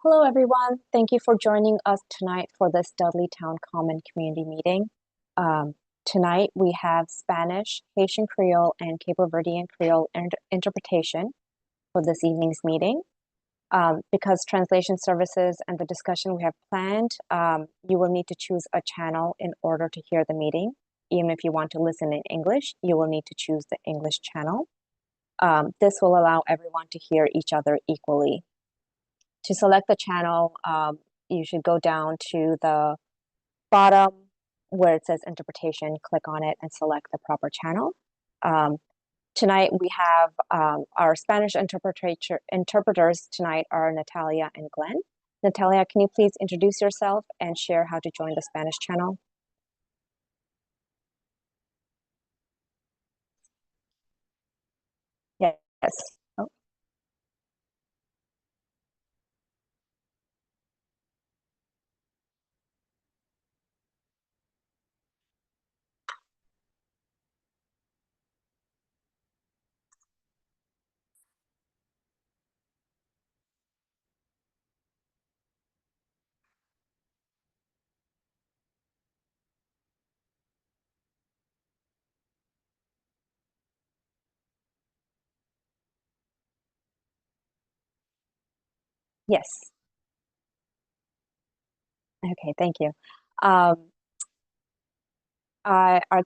Hello, everyone. Thank you for joining us tonight for this Dudley Town Common Community Meeting. Tonight we have Spanish, Haitian Creole, and Cape Verdean Creole interpretation for this evening's meeting. Because translation services and the discussion we have planned, you will need to choose a channel in order to hear the meeting. Even if you want to listen in English, you will need to choose the English channel. This will allow everyone to hear each other equally. To select the channel, you should go down to the bottom where it says interpretation, click on it and select the proper channel. Tonight we have our Spanish interpreters tonight are Natalia and Glenn. Natalia, can you please introduce yourself and share how to join the Spanish channel? Yes. Oh, yes. Okay, thank you. Our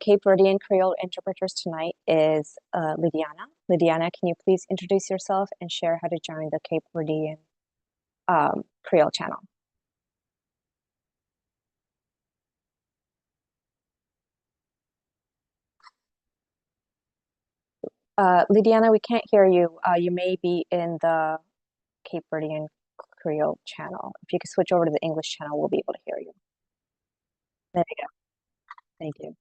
Cape Verdean Creole interpreters tonight is Lydiana. Lydiana, can you please introduce yourself and share how to join the Cape Verdean Creole channel? Lydiana, we can't hear you. You may be in the Cape Verdean Creole channel. If you could switch over to the English channel, we'll be able to hear you. There you go. Thank you.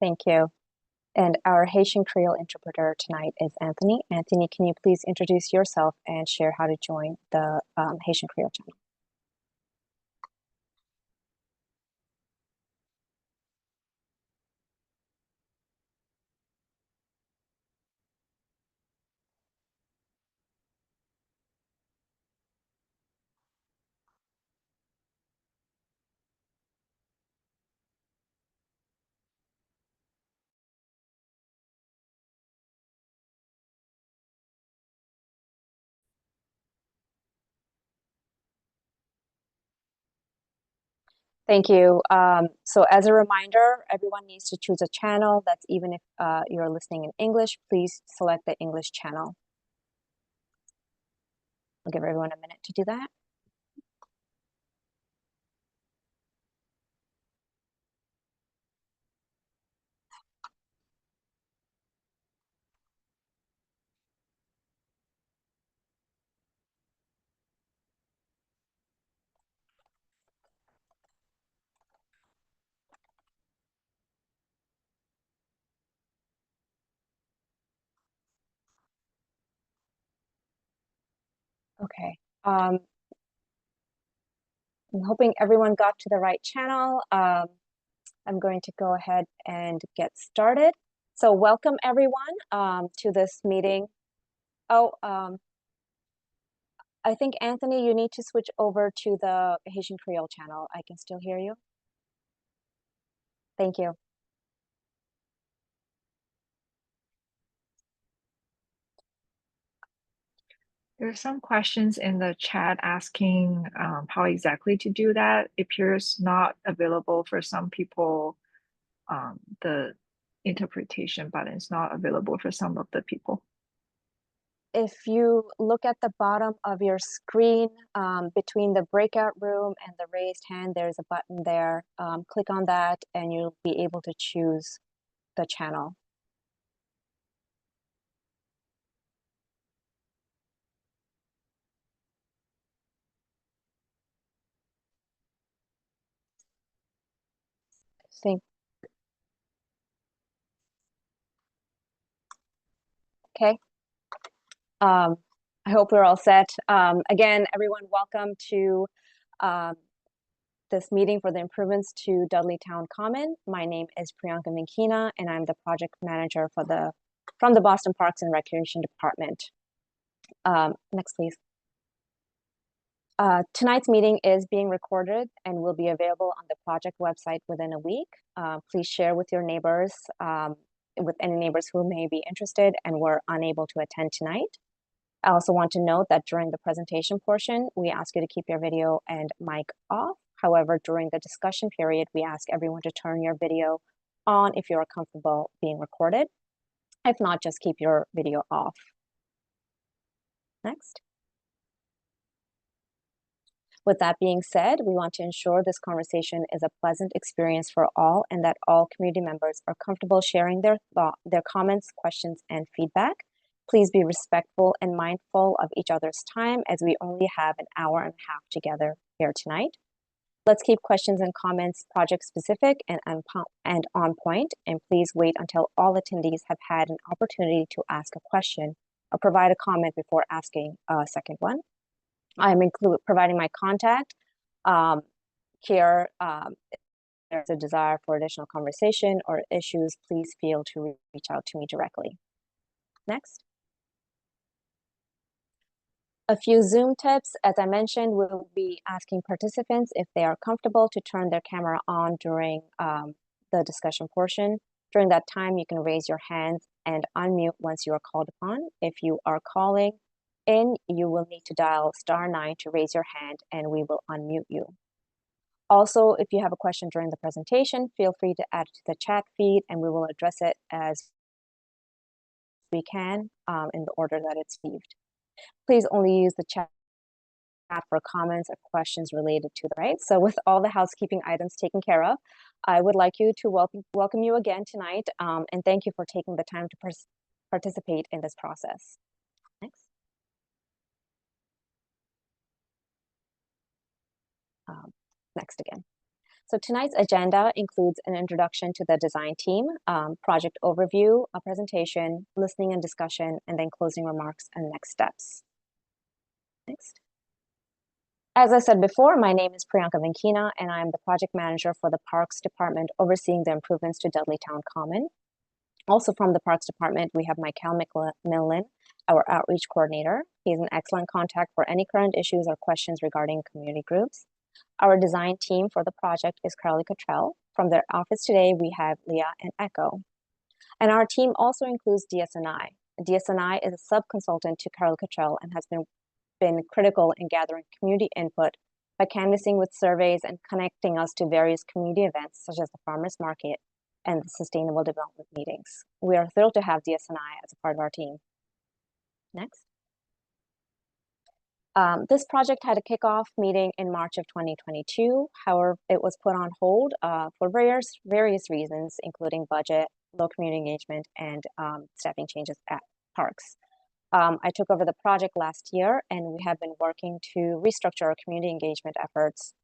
Thank you. And our Haitian Creole interpreter tonight is Anthony. Anthony, can you please introduce yourself and share how to join the Haitian Creole channel? Thank you. So as a reminder, everyone needs to choose a channel. That's even if you're listening in English, please select the English channel. I'll give everyone a minute to do that. Okay. I'm hoping everyone got to the right channel. I'm going to go ahead and get started. So welcome everyone to this meeting. Oh, I think Anthony, you need to switch over to the Haitian Creole channel. I can still hear you. Thank you. There are some questions in the chat asking how exactly to do that. It appears not available for some people. The interpretation button is not available for some of the people. if you look at the bottom of your screen, between the breakout room and the raised hand, there's a button there. Click on that and you'll be able to choose the channel. Think, okay. Um, I hope we're all set. Again, everyone, welcome to um, this meeting for the improvements to Dudley Town Common. My name is Priyanka Minkina, and I'm the project manager from the Boston Parks and Recreation Department. Next, please. Tonight's meeting is being recorded and will be available on the project website within a week. Please share with your neighbors, with any neighbors who may be interested and were unable to attend tonight. I also want to note that during the presentation portion, we ask you to keep your video and mic off. However, during the discussion period, we ask everyone to turn your video on if you are comfortable being recorded. If not, just keep your video off. Next. With that being said, we want to ensure this conversation is a pleasant experience for all and that all community members are comfortable sharing their comments, questions, and feedback. Please be respectful and mindful of each other's time as we only have an hour and a half together here tonight. Let's keep questions and comments project specific and on point, and please wait until all attendees have had an opportunity to ask a question or provide a comment before asking a second one. I'm providing my contact here. If there's a desire for additional conversation or issues, please feel to reach out to me directly. Next. A few Zoom tips. As I mentioned, we'll be asking participants if they are comfortable to turn their camera on during the discussion portion. During that time, you can raise your hands and unmute once you are called upon. If you are calling in, you will need to dial *9 to raise your hand and we will unmute you. Also, if you have a question during the presentation, feel free to add it to the chat feed and we will address it as we can in the order that it's received. Please only use the chat for comments or questions related to the right. So with all the housekeeping items taken care of, I would like you to welcome you again tonight and thank you for taking the time to participate in this process. Next. Next again. So tonight's agenda includes an introduction to the design team, project overview, a presentation, listening and discussion, and then closing remarks and next steps. Next. As I said before, my name is Priyanka Minkina, and I'm the project manager for the Parks Department overseeing the improvements to Dudley Town Common. Also from the Parks Department, we have Michael McMillan, our outreach coordinator. He's an excellent contact for any current issues or questions regarding community groups. Our design team for the project is Carly Cottrell. From their office today, we have Leah and Echo. And our team also includes DSNI. DSNI is a sub-consultant to Carly Cottrell and has been critical in gathering community input by canvassing with surveys and connecting us to various community events such as the farmers market and the sustainable development meetings. We are thrilled to have DSNI as a part of our team. Next. This project had a kickoff meeting in March of 2022. However, it was put on hold for various reasons, including budget, low community engagement, and staffing changes at parks. I took over the project last year, and we have been working to restructure our community engagement efforts.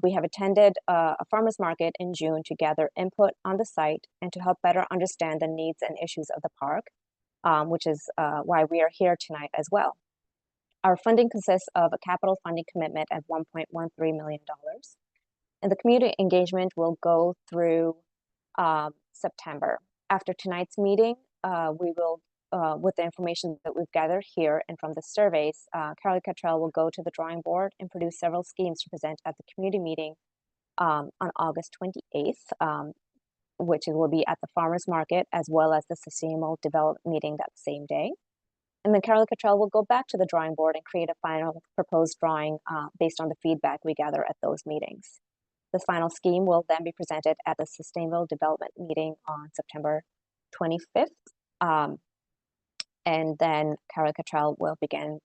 We have attended a farmers market in June to gather input on the site and to help better understand the needs and issues of the park, which is why we are here tonight as well. Our funding consists of a capital funding commitment at $1.13 million. And the community engagement will go through September. After tonight's meeting, we will, with the information that we've gathered here and from the surveys, Carly Cottrell will go to the drawing board and produce several schemes to present at the community meeting on August 28th, which will be at the farmers market, as well as the sustainable development meeting that same day. And then Carly Cottrell will go back to the drawing board and create a final proposed drawing based on the feedback we gather at those meetings. This final scheme will then be presented at the Sustainable Development meeting on September 25th. and then Carol Cottrell will begin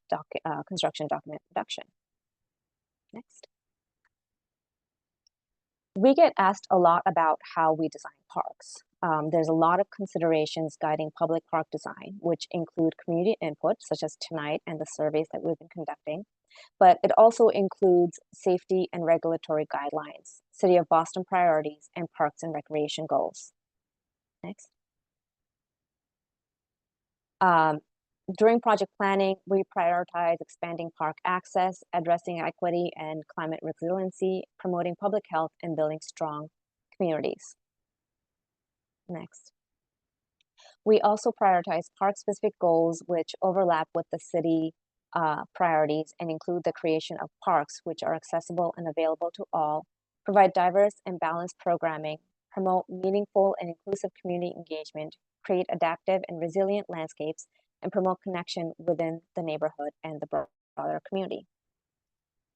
construction document production. Next. We get asked a lot about how we design parks. There's a lot of considerations guiding public park design, which include community input, such as tonight and the surveys that we've been conducting, but it also includes safety and regulatory guidelines, City of Boston priorities, and parks and recreation goals. Next. During project planning, we prioritize expanding park access, addressing equity and climate resiliency, promoting public health, and building strong communities. Next. We also prioritize park-specific goals which overlap with the city priorities and include the creation of parks which are accessible and available to all, provide diverse and balanced programming, promote meaningful and inclusive community engagement, create adaptive and resilient landscapes, and promote connection within the neighborhood and the broader community.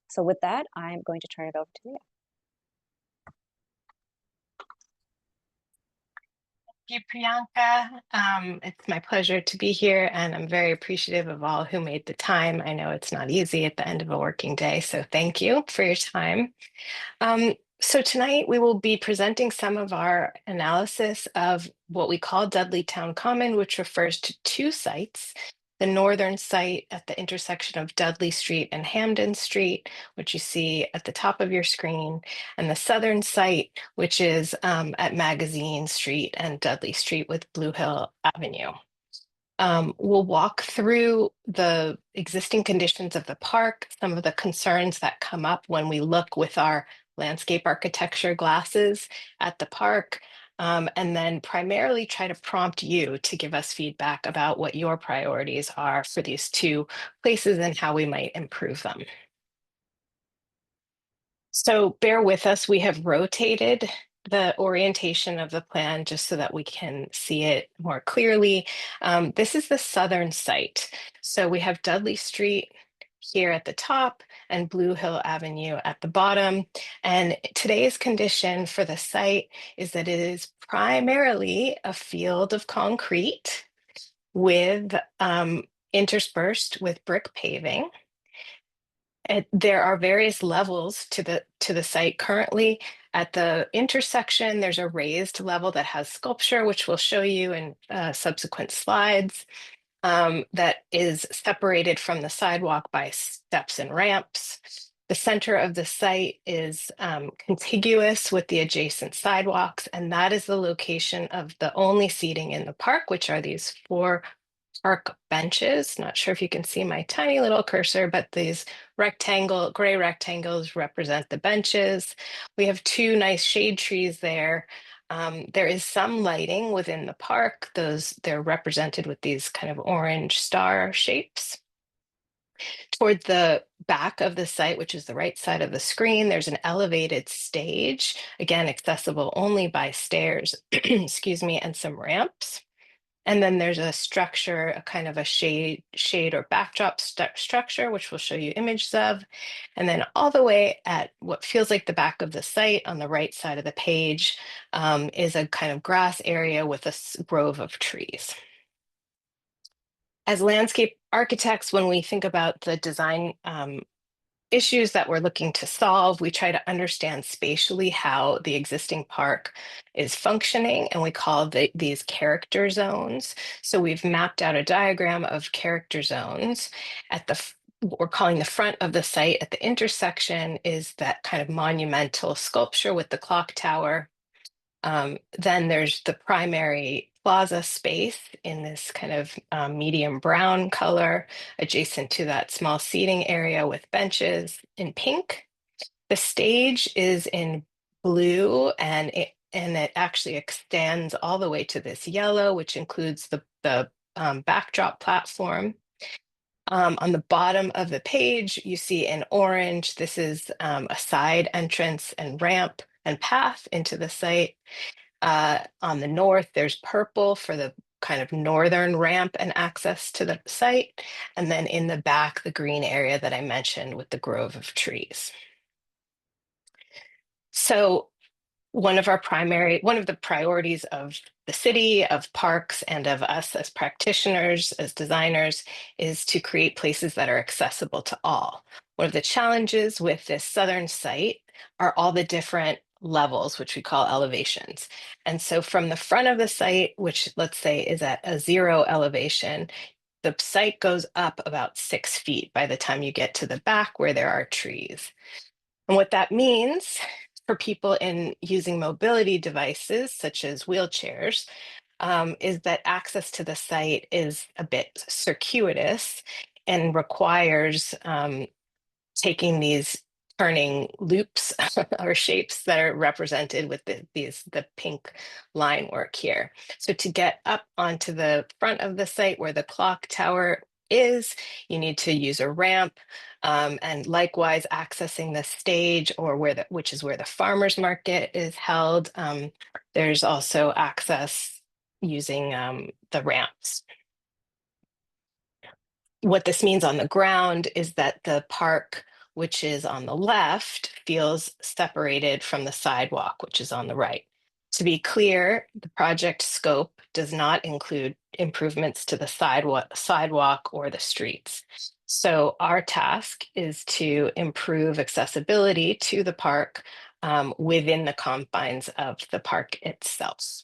So with that, I'm going to turn it over to Leah. Thank you, Priyanka. It's my pleasure to be here, and I'm very appreciative of all who made the time. I know it's not easy at the end of a working day, so thank you for your time. So tonight we will be presenting some of our analysis of what we call Dudley Town Common, which refers to two sites. The northern site at the intersection of Dudley Street and Hamden Street, which you see at the top of your screen, and the southern site, which is at Magazine Street and Dudley Street with Blue Hill Avenue. We'll walk through the existing conditions of the park, some of the concerns that come up when we look with our landscape architecture glasses at the park, and then primarily try to prompt you to give us feedback about what your priorities are for these two places and how we might improve them. So bear with us, we have rotated the orientation of the plan just so that we can see it more clearly. This is the southern site. So we have Dudley Street here at the top and Blue Hill Avenue at the bottom. And today's condition for the site is that it is primarily a field of concrete with interspersed with brick paving. There are various levels to the site currently. At the intersection, there's a raised level that has sculpture, which we'll show you in subsequent slides, that is separated from the sidewalk by steps and ramps. The center of the site is contiguous with the adjacent sidewalks, and that is the location of the only seating in the park, which are these four park benches. Not sure if you can see my tiny little cursor, but these gray rectangles represent the benches. We have two nice shade trees there. There is some lighting within the park. They're represented with these kind of orange star shapes. Toward the back of the site, which is the right side of the screen, there's an elevated stage, again, accessible only by stairs, excuse me, and some ramps. And then there's a structure, a kind of a shade or backdrop structure, which we'll show you images of. And then all the way at what feels like the back of the site on the right side of the page is a kind of grass area with a grove of trees. As landscape architects, when we think about the design issues that we're looking to solve, we try to understand spatially how the existing park is functioning, and we call these character zones. So we've mapped out a diagram of character zones. What we're calling the front of the site at the intersection is that kind of monumental sculpture with the clock tower. Then there's the primary plaza space in this kind of medium brown color adjacent to that small seating area with benches in pink. The stage is in blue, and it actually extends all the way to this yellow, which includes the backdrop platform. On the bottom of the page, you see in orange, this is a side entrance and ramp and path into the site. On the north, there's purple for the kind of northern ramp and access to the site. And then in the back, the green area that I mentioned with the grove of trees. So one of the priorities of the city, of parks, and of us as practitioners, as designers, is to create places that are accessible to all. One of the challenges with this southern site are all the different levels, which we call elevations. And so from the front of the site, which let's say is at a 0 elevation, the site goes up about 6 feet by the time you get to the back where there are trees. And what that means for people in using mobility devices, such as wheelchairs, is that access to the site is a bit circuitous and requires taking these turning loops or shapes that are represented with the pink line work here. So to get up onto the front of the site where the clock tower is, you need to use a ramp, and likewise accessing the stage or which is where the farmers market is held. There's also access using the ramps. What this means on the ground is that the park, which is on the left, feels separated from the sidewalk, which is on the right. To be clear, the project scope does not include improvements to the sidewalk or the streets. So our task is to improve accessibility to the park within the confines of the park itself.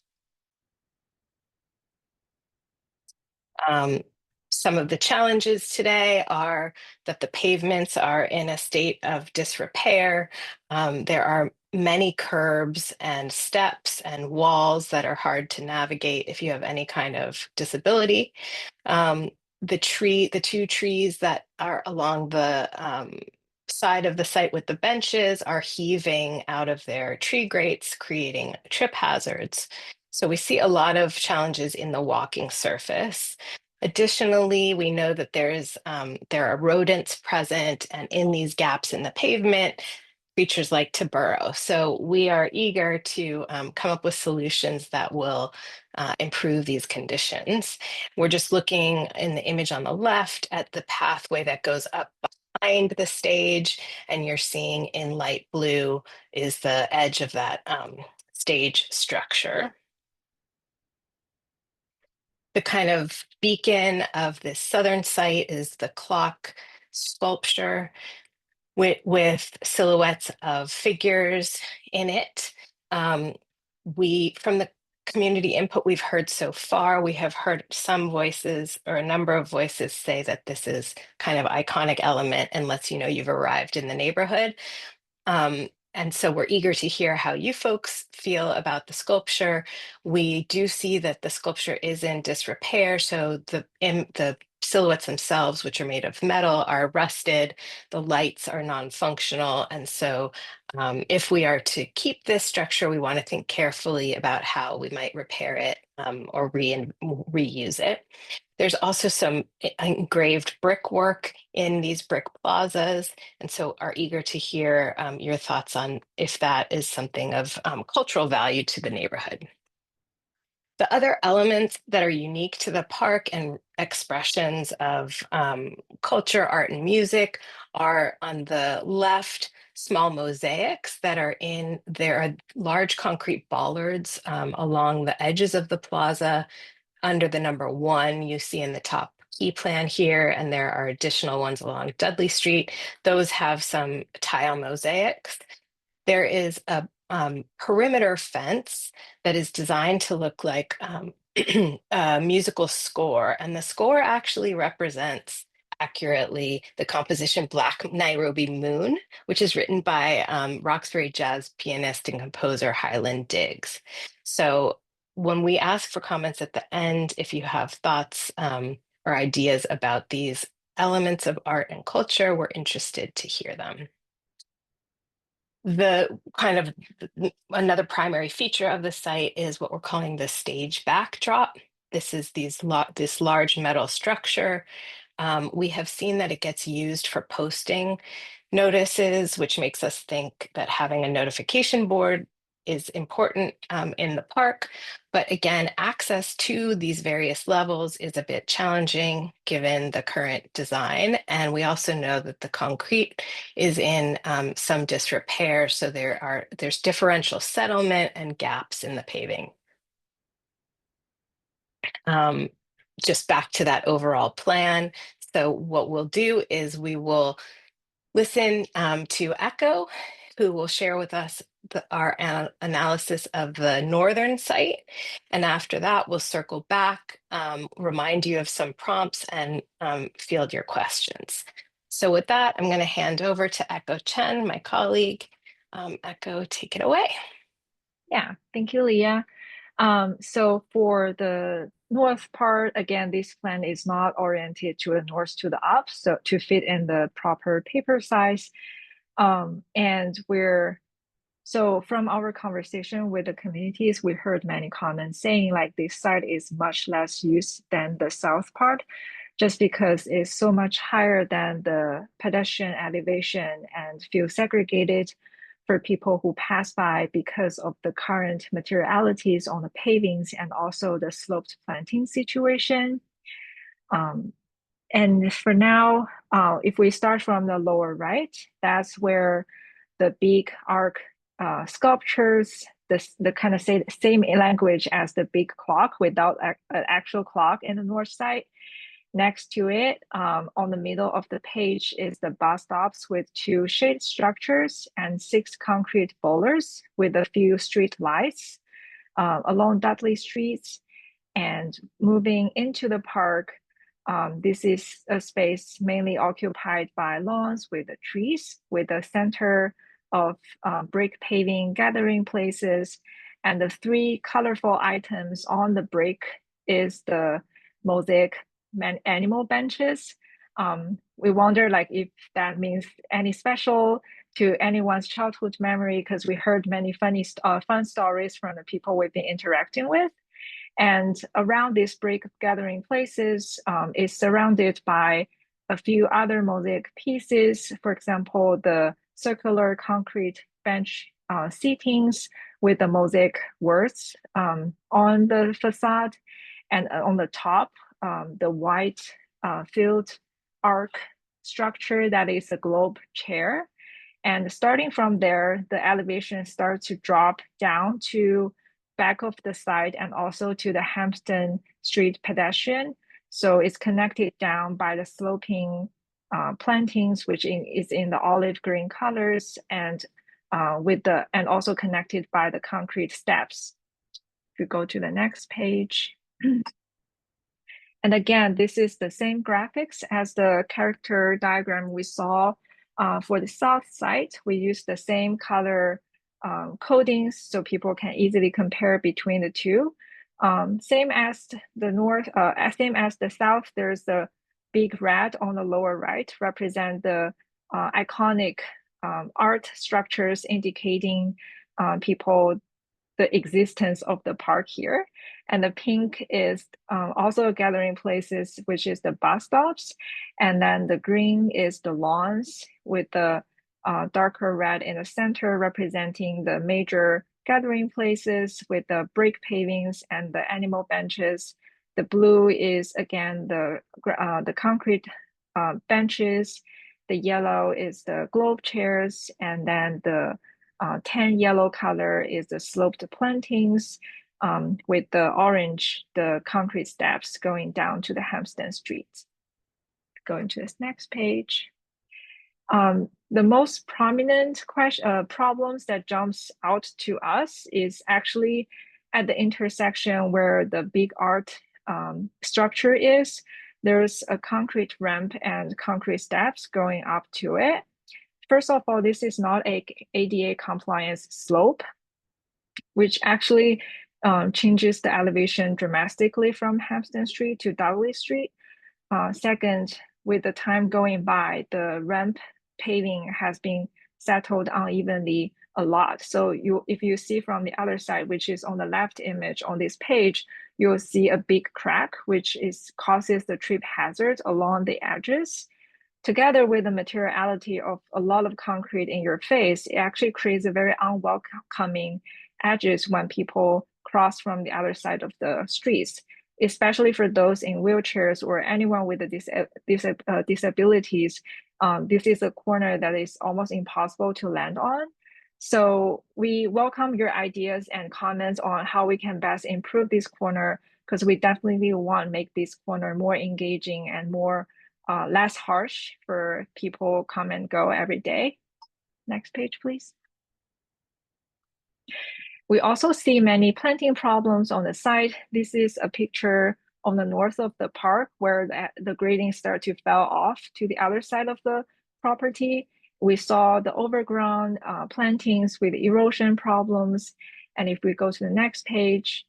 Um, some of the challenges today are that the pavements are in a state of disrepair. There are many curbs and steps and walls that are hard to navigate if you have any kind of disability. Um, the two trees that are along the side of the site with the benches are heaving out of their tree grates, creating trip hazards. So we see a lot of challenges in the walking surface. Additionally, we know that there are rodents present, and in these gaps in the pavement, creatures like to burrow. So we are eager to come up with solutions that will improve these conditions. We're just looking in the image on the left at the pathway that goes up behind the stage, and you're seeing in light blue is the edge of that stage structure. The kind of beacon of this southern site is the clock sculpture with silhouettes of figures in it. From the community input we've heard so far, we have heard some voices or a number of voices say that this is kind of iconic element and lets you know you've arrived in the neighborhood. And so we're eager to hear how you folks feel about the sculpture. We do see that the sculpture is in disrepair. So the silhouettes themselves, which are made of metal, are rusted. The lights are non-functional. And so if we are to keep this structure, we want to think carefully about how we might repair it or reuse it. There's also some engraved brickwork in these brick plazas, and so are eager to hear your thoughts on if that is something of cultural value to the neighborhood. The other elements that are unique to the park and expressions of culture, art, and music are on the left, small mosaics that are there are large concrete bollards along the edges of the plaza under the number 1 you see in the top key plan here, and there are additional ones along Dudley Street. Those have some tile mosaics. There is a perimeter fence that is designed to look like a musical score, and the score actually represents accurately the composition Black Nairobi Moon, which is written by Roxbury jazz pianist and composer Highland Diggs. So when we ask for comments at the end, if you have thoughts or ideas about these elements of art and culture, we're interested to hear them. The kind of another primary feature of the site is what we're calling the stage backdrop. This is this large metal structure. We have seen that it gets used for posting notices, which makes us think that having a notification board is important in the park. But again, access to these various levels is a bit challenging given the current design. And we also know that the concrete is in some disrepair. So there's differential settlement and gaps in the paving. Just back to that overall plan. So what we'll do is we will listen to Echo, who will share with us our analysis of the northern site. And after that, we'll circle back, remind you of some prompts, and field your questions. So with that, I'm going to hand over to Echo Chen, my colleague. Echo, take it away. Yeah, thank you, Leah. So for the north part, again, this plan is not oriented to the north to the up, so to fit in the proper paper size. So from our conversation with the communities, we heard many comments saying like this site is much less used than the south part, just because it's so much higher than the pedestrian elevation and feel segregated for people who pass by because of the current materialities on the pavings and also the sloped planting situation. And for now, if we start from the lower right, that's where the big arc sculptures, the kind of same language as the big clock without an actual clock in the north side. Next to it, on the middle of the page is the bus stops with 2 shade structures and 6 concrete bowlers with a few street lights along Dudley Street. And moving into the park, this is a space mainly occupied by lawns with the trees, with a center of brick paving gathering places. And the 3 colorful items on the brick is the mosaic animal benches. We wonder like if that means any special to anyone's childhood memory, because we heard many fun stories from the people we've been interacting with. And around these brick gathering places is surrounded by a few other mosaic pieces. For example, the circular concrete bench seatings with the mosaic words on the facade. And on the top, the white filled arc structure that is a globe chair. And starting from there, the elevation starts to drop down to back of the site and also to the Hampton Street pedestrian. So it's connected down by the sloping plantings, which is in the olive green colors, and and also connected by the concrete steps. If you go to the next page. And again, this is the same graphics as the character diagram we saw for the south side. We use the same color codings so people can easily compare between the two. Same as the north, same as the south, there's the big red on the lower right, represent the iconic art structures indicating people the existence of the park here. And the pink is also gathering places, which is the bus stops. And then the green is the lawns with the darker red in the center, representing the major gathering places with the brick pavings and the animal benches. The blue is again the concrete benches. The yellow is the globe chairs, and then the tan yellow color is the sloped plantings with the orange, the concrete steps going down to the Hampstead Street. Going to this next page. The most prominent problems that jumps out to us is actually at the intersection where the big art structure is. There's a concrete ramp and concrete steps going up to it. First of all, this is not a ADA compliance slope, which actually changes the elevation dramatically from Hampstead Street to Dudley Street. Second, with the time going by, the ramp paving has been settled unevenly a lot. So if you see from the other side, which is on the left image on this page, you'll see a big crack, which causes the trip hazard along the edges. Together with the materiality of a lot of concrete in your face, it actually creates a very unwelcoming edges when people cross from the other side of the streets, especially for those in wheelchairs or anyone with disabilities. This is a corner that is almost impossible to land on. So we welcome your ideas and comments on how we can best improve this corner, because we definitely want to make this corner more engaging and more less harsh for people come and go every day. Next page, please. We also see many planting problems on the site. This is a picture on the north of the park where the grading start to fell off to the other side of the property. We saw the overgrown plantings with erosion problems. And if we go to the next page,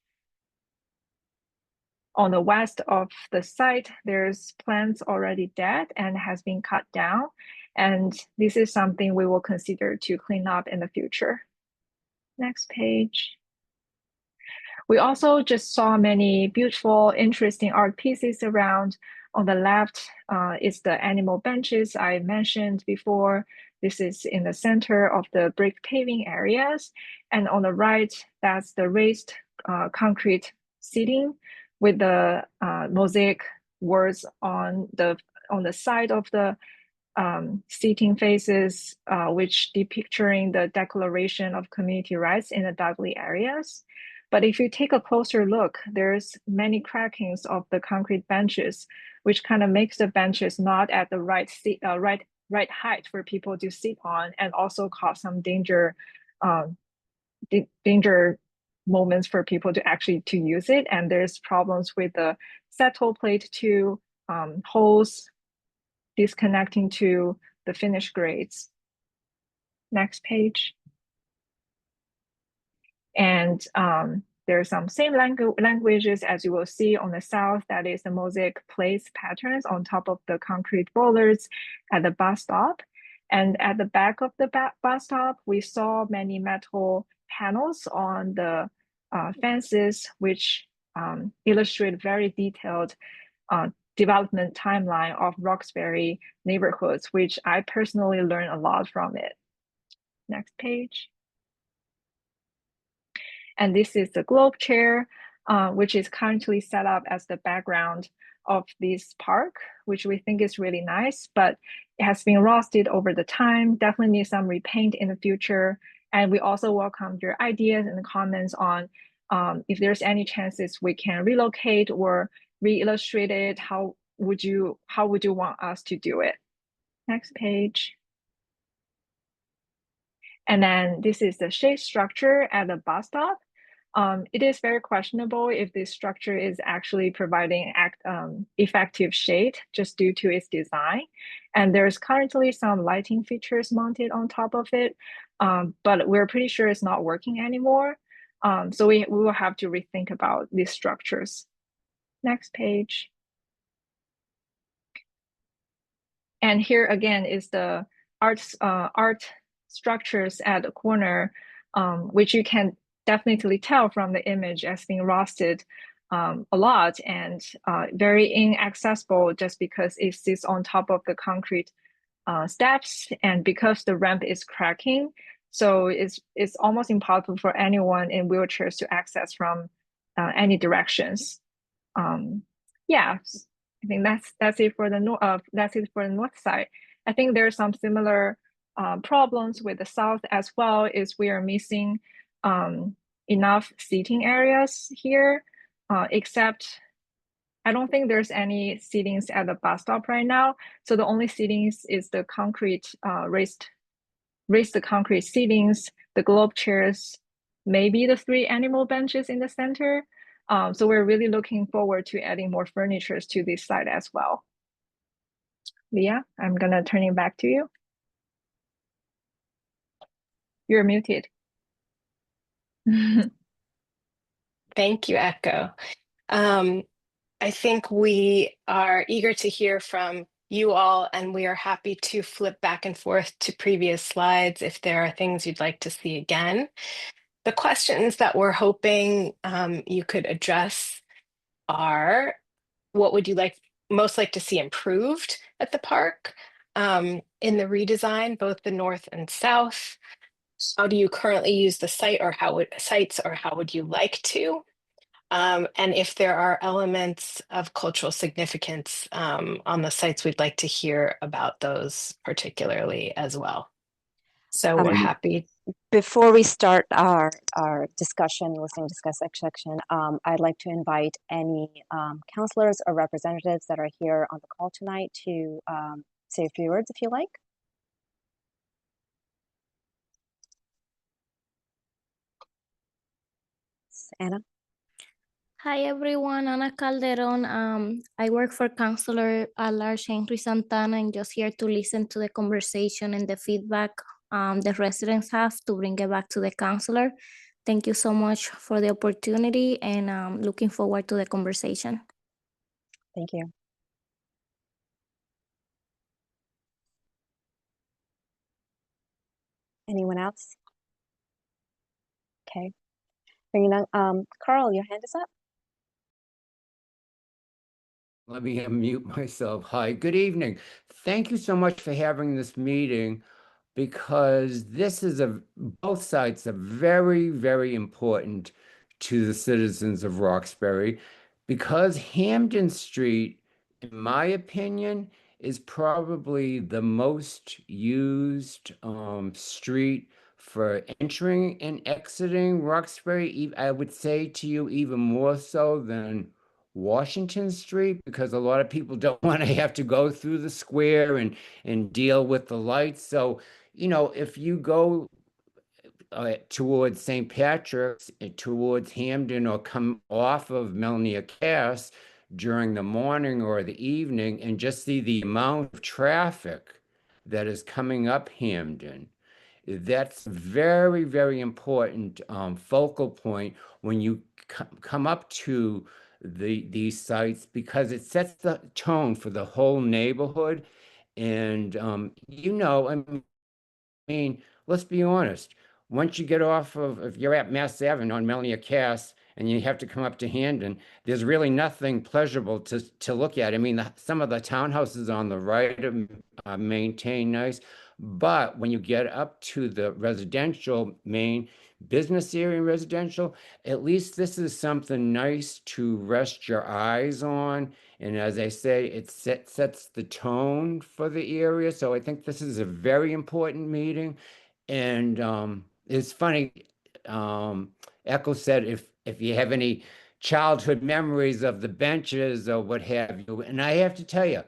on the west of the site, there's plants already dead and has been cut down. And this is something we will consider to clean up in the future. Next page. We also just saw many beautiful, interesting art pieces around. On the left is the animal benches I mentioned before. This is in the center of the brick paving areas. And on the right, that's the raised concrete seating with the mosaic words on the side of the seating faces, which depicting the Declaration of Community Rights in the Dudley areas. But if you take a closer look, there's many crackings of the concrete benches, which kind of makes the benches not at the right height for people to sit on, and also cause some danger moments for people to actually to use it. And there's problems with the settle plate to holes disconnecting to the finished grades. Next page. And there's some same languages as you will see on the south, that is the mosaic place patterns on top of the concrete bollards at the bus stop. And at the back of the bus stop, we saw many metal panels on the fences, which illustrate very detailed development timeline of Roxbury neighborhoods, which I personally learned a lot from it. Next page. And this is the globe chair, which is currently set up as the background of this park, which we think is really nice, but it has been rusted over the time, definitely needs some repaint in the future. And we also welcome your ideas and comments on if there's any chances we can relocate or re-illustrate it. How would you want us to do it? Next page. And then this is the shade structure at the bus stop. It is very questionable if this structure is actually providing effective shade just due to its design. And there's currently some lighting features mounted on top of it, but we're pretty sure it's not working anymore. So we will have to rethink about these structures. Next page. And here again is the art structures at the corner, which you can definitely tell from the image as being rusted a lot and very inaccessible just because it sits on top of the concrete steps, and because the ramp is cracking, so it's almost impossible for anyone in wheelchairs to access from any directions. Yeah, I think that's it for the north side. I think there's some similar problems with the south as well. Is we are missing enough seating areas here, except I don't think there's any seatings at the bus stop right now. So the only seatings is the concrete raised the concrete seatings, the globe chairs, maybe the 3 animal benches in the center. So we're really looking forward to adding more furniture to this site as well. Leah, I'm gonna turn it back to you. You're muted. Thank you, Echo. I think we are eager to hear from you all, and we are happy to flip back and forth to previous slides if there are things you'd like to see again. The questions that we're hoping you could address are, what would you most like to see improved at the park in the redesign, both the north and south? how do you currently use the site, or sites, or how would you like to? And if there are elements of cultural significance on the sites, we'd like to hear about those particularly as well. So we're Um, happy. Before we start our discussion, listening discuss section, I'd like to invite any counselors or representatives that are here on the call tonight to say a few words if you like. Anna? Hi everyone, Ana Calderon. I work for Counselor at Large Henry Santana and just here to listen to the conversation and the feedback the residents have to bring it back to the counselor. Thank you so much for the opportunity and looking forward to the conversation. Thank you. Anyone else? Okay. Carl, your hand is up. Let me unmute myself. Hi, good evening. Thank you so much for having this meeting because this is both sites are very, very important to the citizens of Roxbury because Hampden Street, in my opinion, is probably the most used street for entering and exiting Roxbury. I would say to you even more so than Washington Street because a lot of people don't want to have to go through the square and deal with the lights. So, if you go towards St. Patrick's, towards Hamden, or come off of Melnia Cass during the morning or the evening and just see the amount of traffic that is coming up Hamden, that's very, very important focal point when you come up to these sites because it sets the tone for the whole neighborhood. And I mean, let's be honest. Once you get off of, if you're at Mass Avenue on Melnia Cass and you have to come up to Hamden, there's really nothing pleasurable to look at. I mean, some of the townhouses on the right are maintained nice, but when you get up to the residential main business area residential, at least this is something nice to rest your eyes on. And as I say, it sets the tone for the area. So I think this is a very important meeting. And it's funny, Echo said if you have any childhood memories of the benches or what have you. And I have to tell you,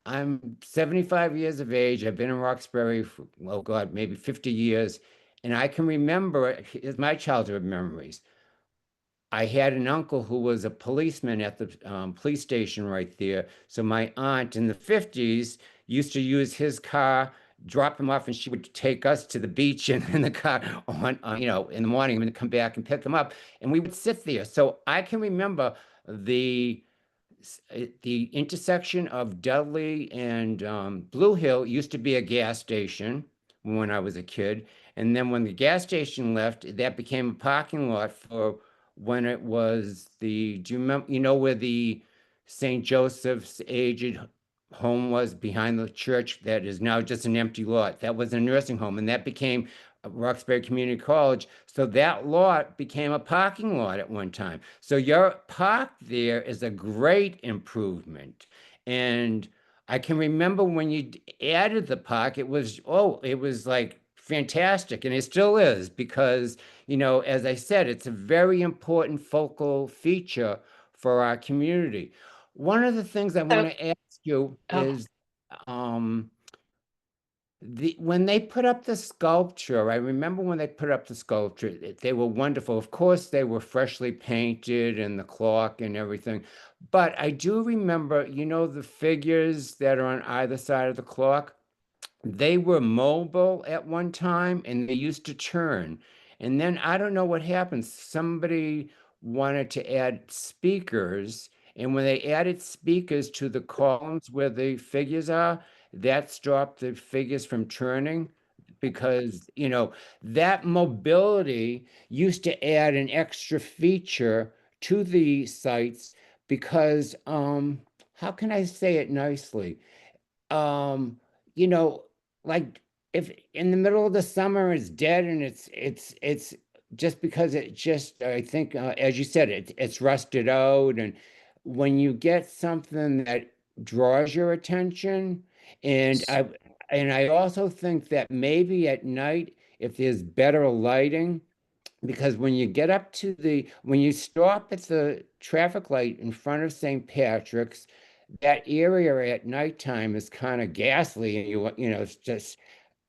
I'm 75 years of age. I've been in Roxbury for, oh God, maybe 50 years. And I can remember, it's my childhood memories. I had an uncle who was a policeman at the police station right there. So my aunt in the 50s used to use his car, drop him off, and she would take us to the beach in the car in the morning and come back and pick him up. And we would sit there. So I can remember the the intersection of Dudley and Blue Hill used to be a gas station when I was a kid. And then when the gas station left, that became a parking lot for when it was do you remember, where the St. Joseph's aged home was behind the church that is now just an empty lot? That was a nursing home, and that became Roxbury Community College. So that lot became a parking lot at one time. So your park there is a great improvement. And I can remember when you added the park, it was like fantastic. And it still is because, as I said, it's a very important focal feature for our community. One of the things I So, want to ask you oh, is, when they put up the sculpture, I remember when they put up the sculpture, they were wonderful. Of course, they were freshly painted and the clock and everything. But I do remember, the figures that are on either side of the clock, they were mobile at one time and they used to turn. And then I don't know what happened. Somebody wanted to add speakers. And when they added speakers to the columns where the figures are, that stopped the figures from turning because, that mobility used to add an extra feature to the sites because, how can I say it nicely? Um, you know, like if in the middle of the summer it's dead and it's just because it just, I think, as you said, it's rusted out. And when you get something that draws your attention, and I also think that maybe at night, if there's better lighting, because when you get up to when you stop at the traffic light in front of St. Patrick's, that area at nighttime is kind of ghastly, and it's just,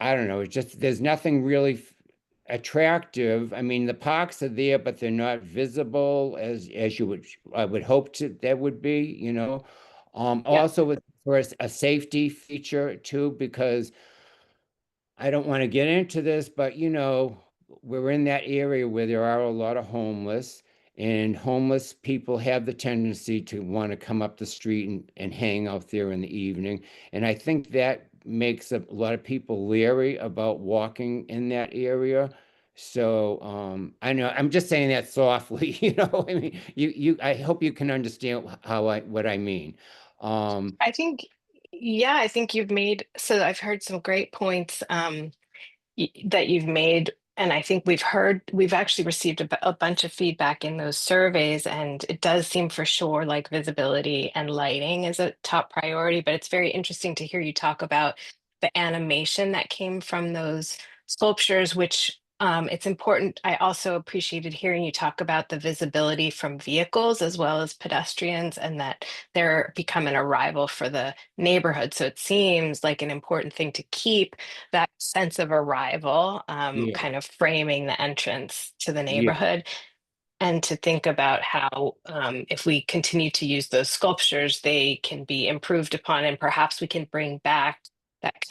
I don't know, it's just, there's nothing really attractive. I mean, the parks are there, but they're not visible as you would, I would hope to that would be, Yeah. Also for a safety feature too, because I don't want to get into this, but we're in that area where there are a lot of homeless, and homeless people have the tendency to want to come up the street and hang out there in the evening. And I think that makes a lot of people leery about walking in that area. So I know I'm just saying that softly, I mean, I hope you can understand what I mean. I think, yeah, I think you've made, so I've heard some great points that you've made. And I think we've actually received a bunch of feedback in those surveys, and it does seem for sure like visibility and lighting is a top priority. But it's very interesting to hear you talk about the animation that came from those sculptures, which it's important. I also appreciated hearing you talk about the visibility from vehicles as well as pedestrians, and that they're becoming a rival for the neighborhood. So it seems like an important thing to keep that sense of arrival, Yeah, kind of framing the entrance to the yeah. neighborhood, and to think about how, if we continue to use those sculptures, they can be improved upon, and perhaps we can bring back that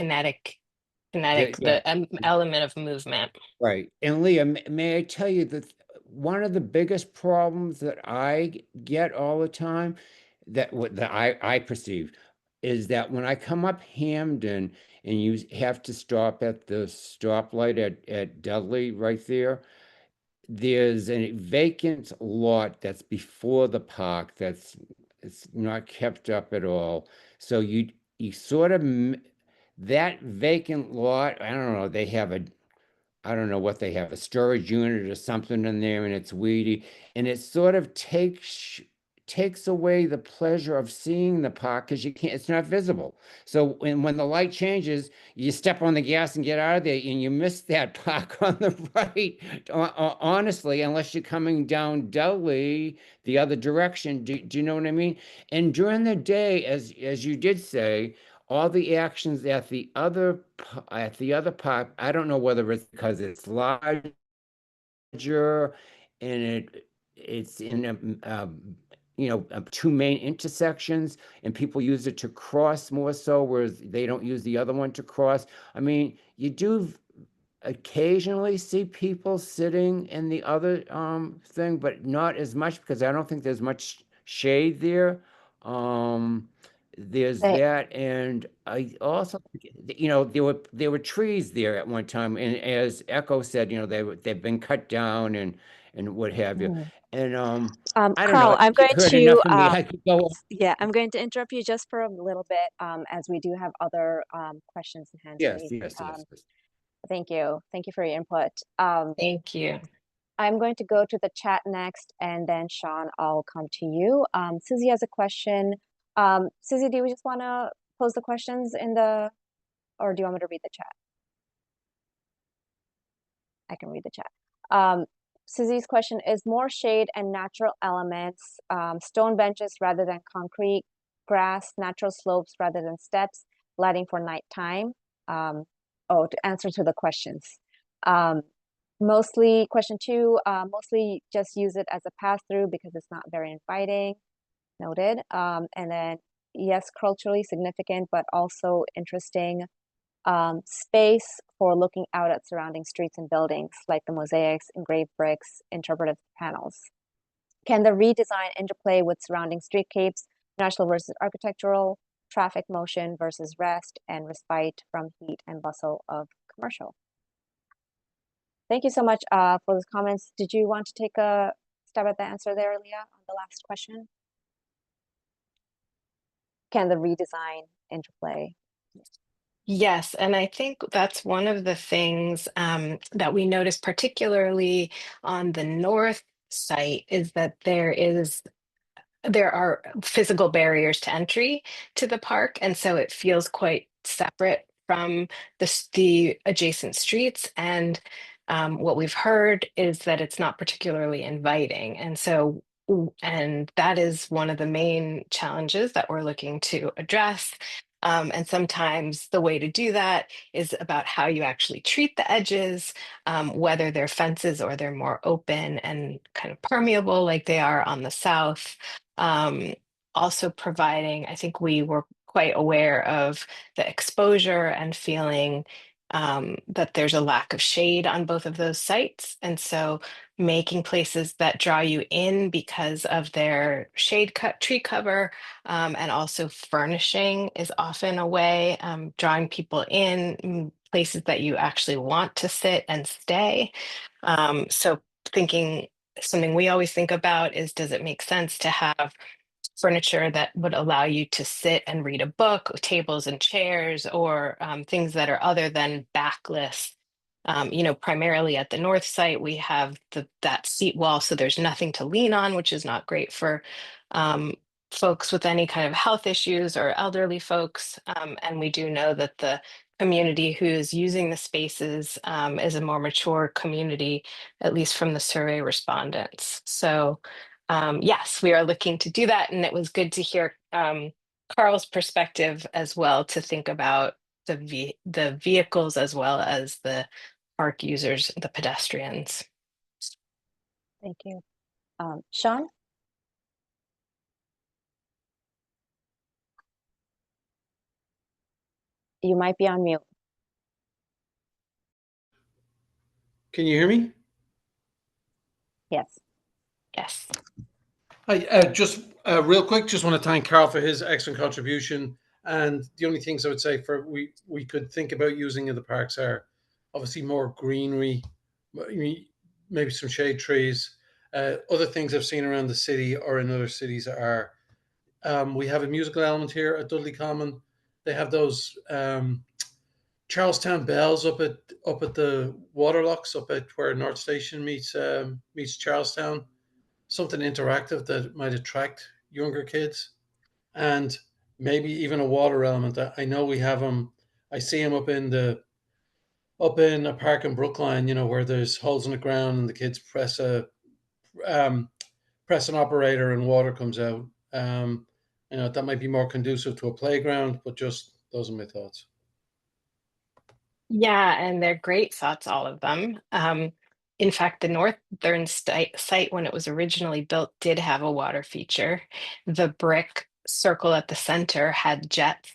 Yeah. the element of movement. Right. And Leah, may I tell you that one of the biggest problems that I get all the time, that I perceive, is that when I come up Hamden and you have to stop at the stoplight at Dudley right there's a vacant lot that's before the park that's it's not kept up at all. So you sort of that vacant lot, I don't know, they have I don't know what they have, a storage unit or something in there, and it's weedy, and it sort of takes away the pleasure of seeing the park because you can't, it's not visible. So when the light changes, you step on the gas and get out of there, and you miss that park on the right. Honestly, unless you're coming down Dudley the other direction. Do you know what I mean? And during the day, as you did say, all the actions at the other park, I don't know whether it's because it's larger and it's in two main intersections, and people use it to cross more so, whereas they don't use the other one to cross. I mean, you do occasionally see people sitting in the other thing, but not as much because I don't think there's much shade there. Um, there's They, that, and I also, there were trees there at one time, and as Echo said, they've been cut down and what have you. Mhm. And I don't know. Carl, I'm You going heard to enough of me. I could go. yeah, I'm going to interrupt you just for a little bit, as we do have other questions and hands Yes, raised. yes, yes, yes. Thank you. Thank you for your input. Thank you. I'm going to go to the chat next, and then Sean, I'll come to you. Susie has a question. Susie, do you just want to pose the questions or do you want me to read the chat? I can read the chat. Susie's question is more shade and natural elements, stone benches rather than concrete, grass, natural slopes rather than steps, lighting for nighttime. To answer to the questions. Mostly, question two, mostly just use it as a pass-through because it's not very inviting. Noted. And then, yes, culturally significant, but also interesting. Space for looking out at surrounding streets and buildings, like the mosaics, engraved bricks, interpretive panels. Can the redesign interplay with surrounding streetscapes, natural versus architectural, traffic motion versus rest, and respite from heat and bustle of commercial? Thank you so much for those comments. Did you want to take a stab at the answer there, Leah, on the last question? Can the redesign interplay? Yes, and I think that's one of the things that we notice, particularly on the north site, is that there are physical barriers to entry to the park, and so it feels quite separate from the adjacent streets. And what we've heard is that it's not particularly inviting, and so and that is one of the main challenges that we're looking to address. And sometimes the way to do that is about how you actually treat the edges, whether they're fences or they're more open and kind of permeable like they are on the south. um, Also providing, I think we were quite aware of the exposure and feeling that there's a lack of shade on both of those sites. And so making places that draw you in because of their shade cut tree cover, and also furnishing is often a way, drawing people in, places that you actually want to sit and stay. So thinking, something we always think about is, does it make sense to have furniture that would allow you to sit and read a book, tables and chairs, or things that are other than backless. Primarily at the north site, we have that seat wall, so there's nothing to lean on, which is not great for um, folks with any kind of health issues or elderly folks. And we do know that the community who's using the spaces is a more mature community, at least from the survey respondents. So yes, we are looking to do that. And it was good to hear Carl's perspective as well, to think about the vehicles as well as the park users, the pedestrians. Thank you. Sean? You might be on mute. Can you hear me? Yes. Yes. Hi, just real quick, just want to thank Carl for his excellent contribution. And the only things I would say for we could think about using in the parks are obviously more greenery, maybe some shade trees. Other things I've seen around the city or in other cities are we have a musical element here at Dudley Common. They have those Charlestown bells up at the Waterlocks up at where North Station meets Charlestown. Something interactive that might attract younger kids, and maybe even a water element. I know we have them. I see them up in a park in Brookline, where there's holes in the ground and the kids um, press an operator and water comes out. That might be more conducive to a playground, but just those are my thoughts. Yeah, and they're great thoughts, all of them. In fact, the northern site, when it was originally built, did have a water feature. The brick circle at the center had jets.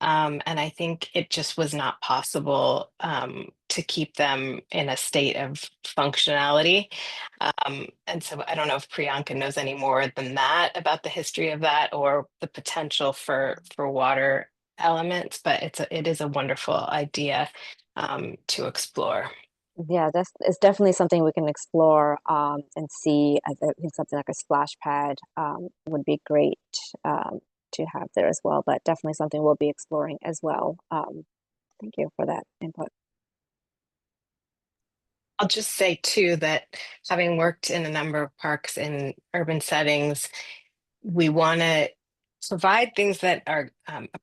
And I think it just was not possible to keep them in a state of functionality. And so I don't know if Priyanka knows any more than that about the history of that or the potential for water elements, but it is a wonderful idea to explore. Yeah, that's it's definitely something we can explore and see. I think something like a splash pad would be great to have there as well, but definitely something we'll be exploring as well. Thank you for that input. I'll just say too that having worked in a number of parks in urban settings, we want to provide things that are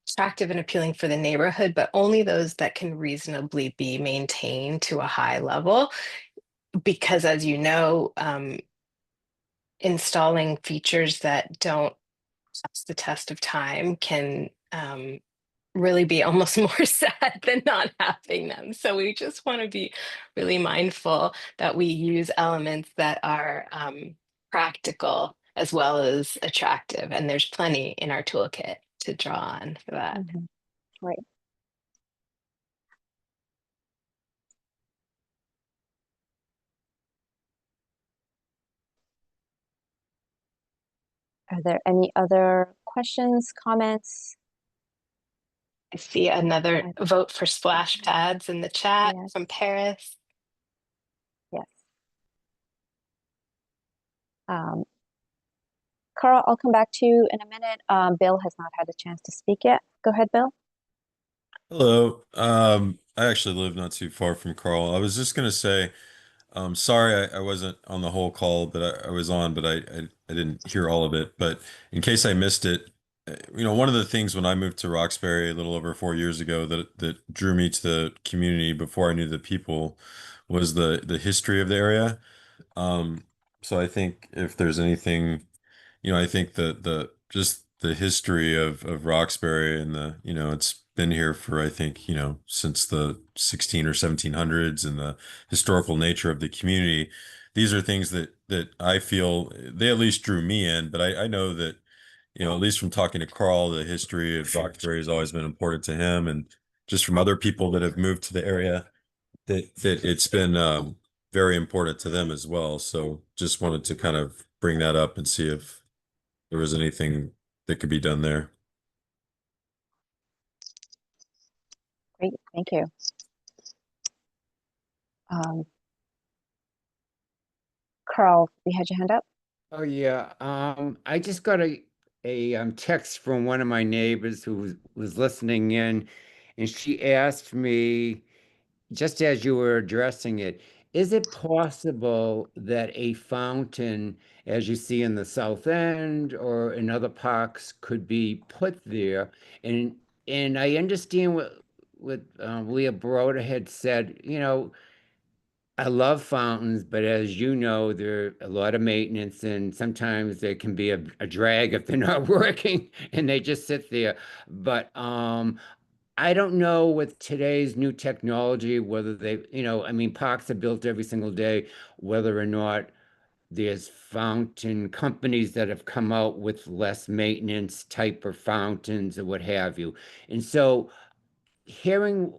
attractive and appealing for the neighborhood, but only those that can reasonably be maintained to a high level. Because, as you know, installing features that don't pass the test of time can really be almost more sad than not having them. So we just want to be really mindful that we use elements that are practical as well as attractive. And there's plenty in our toolkit to draw on for that. Right. Are there any other questions, comments? I see another vote for splash pads in the chat Yes. from Paris. Yes. Carl, I'll come back to you in a minute. Bill has not had a chance to speak yet. Go ahead, Bill. Hello. I actually live not too far from Carl. I was just gonna say, sorry I wasn't on the whole call, but I was on, but I didn't hear all of it. But in case I missed it, one of the things when I moved to Roxbury a little over 4 years ago that drew me to the community before I knew the people was the history of the area. Um, so I think if there's anything I think the just the history of Roxbury and it's been here for I think, since the 16 or 1700s and the historical nature of the community. These are things that I feel they at least drew me in, but I know that, at least from talking to Carl, the history of Roxbury has always been important to him and just from other people that have moved to the area that it's been very important to them as well. So just wanted to kind of bring that up and see if there was anything that could be done there. Great, thank you. Um, Carl, you had your hand up? Oh yeah. I just got a text from one of my neighbors who was listening in, and she asked me, just as you were addressing it, is it possible that a fountain, as you see in the South End or in other parks, could be put there? And I understand what Leah Broder had said. I love fountains, but as you know, they're a lot of maintenance, and sometimes they can be a drag if they're not working and they just sit there. But I don't know with today's new technology whether I mean, parks are built every single day, whether or not there's fountain companies that have come out with less maintenance type of fountains or what have you. And so hearing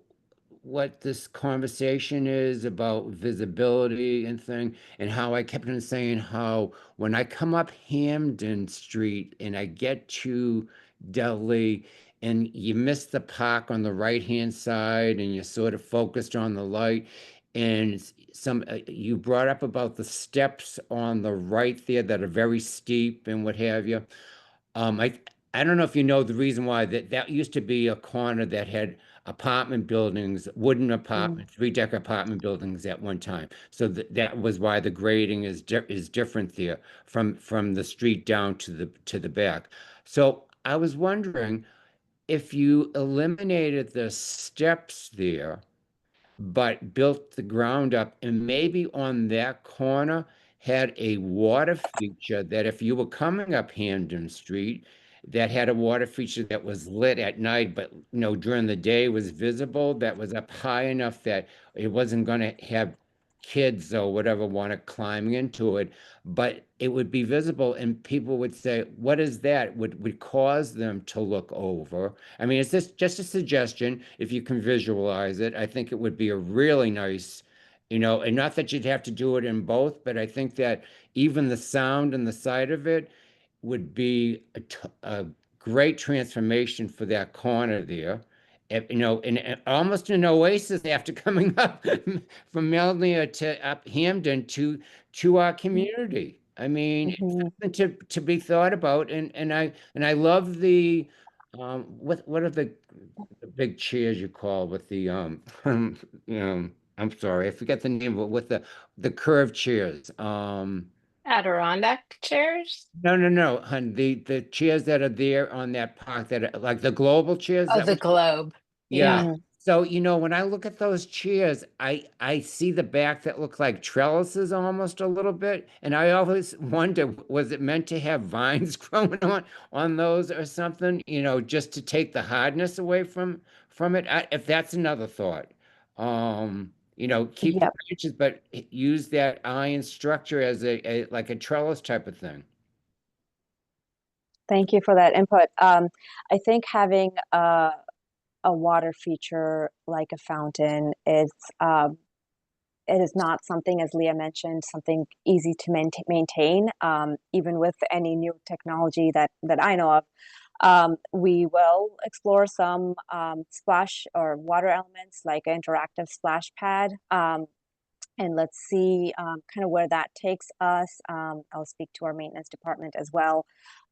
what this conversation is about visibility and thing, and how I kept on saying how when I come up Hamden Street and I get to Dudley and you miss the park on the right-hand side and you're sort of focused on the light and some you brought up about the steps on the right there that are very steep and what have you. I don't know if you know the reason why that used to be a corner that had apartment buildings, wooden Mm, apartment, three-deck apartment buildings at one time. So that was why the grading is different there from the street down to the back. So I was wondering if you eliminated the steps there but built the ground up and maybe on that corner had a water feature that if you were coming up Hamden Street, that had a water feature that was lit at night, but during the day was visible, that was up high enough that it wasn't going to have kids or whatever want to climb into it, but it would be visible and people would say, what is that? Would cause them to look over. I mean, it's just a suggestion. If you can visualize it, I think it would be a really nice, and not that you'd have to do it in both, but I think that even the sound and the sight of it would be a great transformation for that corner there. And almost an oasis after coming up from Melnia to up Hamden to our community. I mean, it's mhm. something to be thought about. And I love the what are the big chairs you call with the I'm sorry, I forget the name, but with the curved chairs. Adirondack chairs? No, no, no, hun. The chairs that are there on that park that are like the global chairs Oh, that the we globe. yeah. Yeah. Mm, So, when I look at those chairs, I see the back that look like trellises almost a little bit, and I always wonder, was it meant to have vines growing on those or something, just to take the hardness away from it? If that's another thought. Keep the yep, branches, but use that iron structure as a like a trellis type of thing. thank you for that input. I think having a water feature like a fountain is it is not something, as Leah mentioned, something easy to maintain. Even with any new technology that I know of, we will explore some splash or water elements like an interactive splash pad. And let's see kind of where that takes us. I'll speak to our maintenance department as well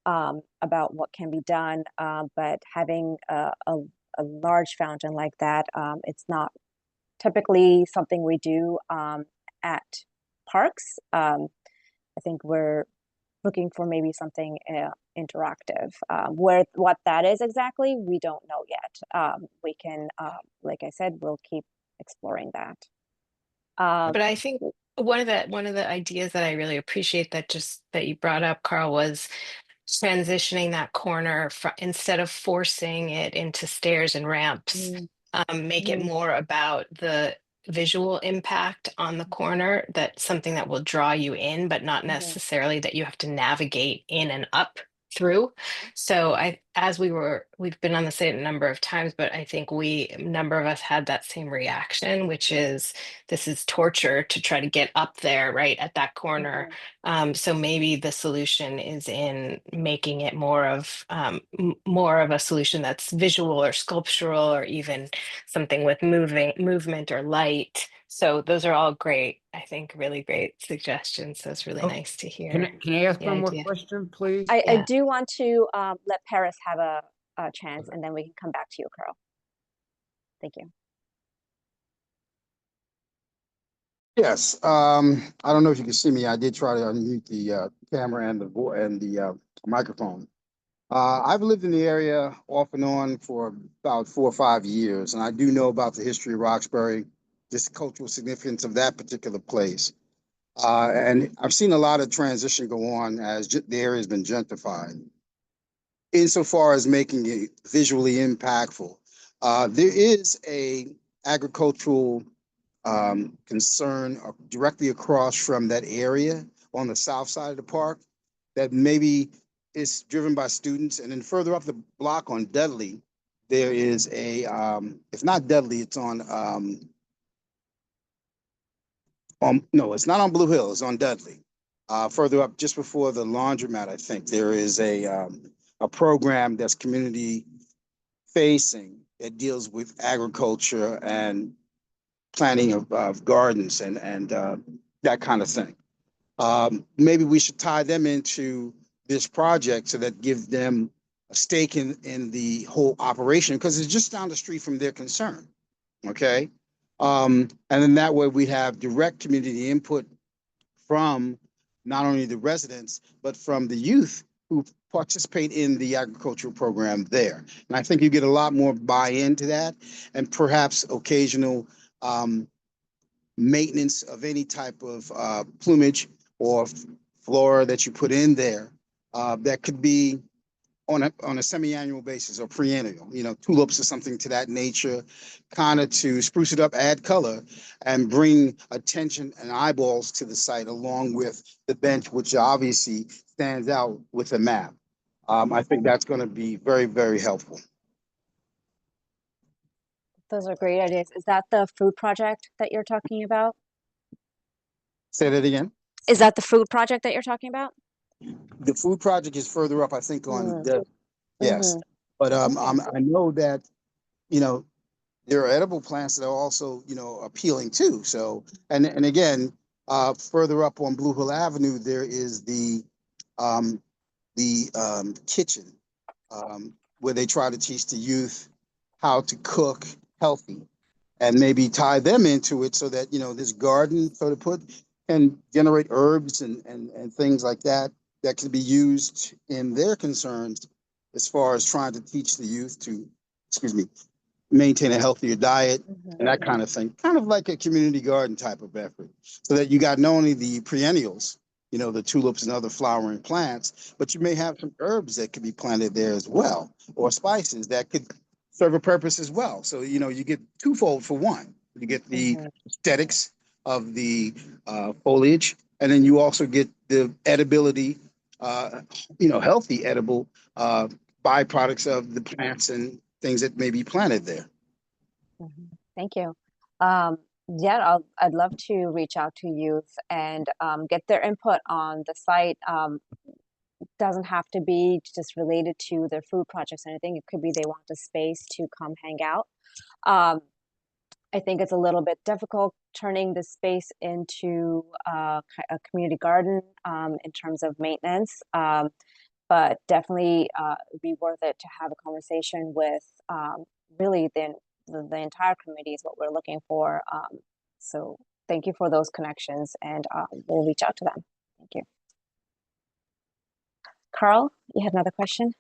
about what can be done. But having a large fountain like that. It's not typically something we do at parks. I think we're looking for maybe something interactive. Where what that is exactly, we don't know yet. We can, like I said, we'll keep exploring that. But I think one of the ideas that I really appreciate that you brought up, Carl, was transitioning that corner instead of forcing it into stairs and ramps, make it more about the visual impact on the corner, that's something that will draw you in, but not necessarily that you have to navigate in and up through. So we've been on the site a number of times, but I think a number of us had that same reaction, which is this is torture to try to get up there right at that corner. So maybe the solution is in making it more of a solution that's visual or sculptural, or even something with movement or light. So those are all great, I think, really great suggestions. So it's really nice to hear. Can I ask the one more idea. question, please? I do want to let Paris have a chance, and then we can come back to you, Carl. Thank you. Yes, I don't know if you can see me. I did try to unmute the camera and the microphone. I've lived in the area off and on for about 4 or 5 years, and I do know about the history of Roxbury, just the cultural significance of that particular place. And I've seen a lot of transition go on as the area has been gentrified. Insofar as making it visually impactful, there is a agricultural concern directly across from that area on the south side of the park that maybe is driven by students. And then further up the block on Dudley, there is if not Dudley, it's no, it's not on Blue Hill, it's on Dudley. Further up, just before the laundromat, I think there is a program that's community facing that deals with agriculture and planting of gardens and that kind of thing. Maybe we should tie them into this project so that gives them a stake in the whole operation, because it's just down the street from their concern. Okay. And then that way we have direct community input from not only the residents, but from the youth who participate in the agricultural program there. And I think you get a lot more buy-in to that, and perhaps occasional maintenance of any type of plumage or flora that you put in there that could be on a semi-annual basis or perennial, tulips or something to that nature, kind of to spruce it up, add color, and bring attention and eyeballs to the site, along with the bench, which obviously stands out with the map. I think that's going to be very, very helpful. Those are great ideas. Is that the food project that you're talking about? Say that again. Is that the food project that you're talking about? The food project is further up, I think, on the, yes. But I know that, there are edible plants that are also, appealing too. So, and again, further up on Blue Hill Avenue, there is the kitchen where they try to teach the youth how to cook healthy, and maybe tie them into it so that, this garden, so to put, can generate herbs and things like that can be used in their concerns as far as trying to teach the youth to, maintain a healthier diet and that kind of thing. Kind of like a community garden type of effort, so that you got not only the perennials, the tulips and other flowering plants, but you may have some herbs that could be planted there as well, or spices that could serve a purpose as well. So, you get twofold for one. You get the aesthetics of the foliage, and then you also get the edibility, healthy edible byproducts of the plants and things that may be planted there. Thank you. Yeah, I'd love to reach out to youth and get their input on the site. Doesn't have to be just related to their food projects or anything. It could be they want a space to come hang out. I think it's a little bit difficult turning the space into a community garden in terms of maintenance, but definitely it'd be worth it to have a conversation with really the entire committee is what we're looking for. So thank you for those connections, and we'll reach out to them. Thank you. Carl, you had another question?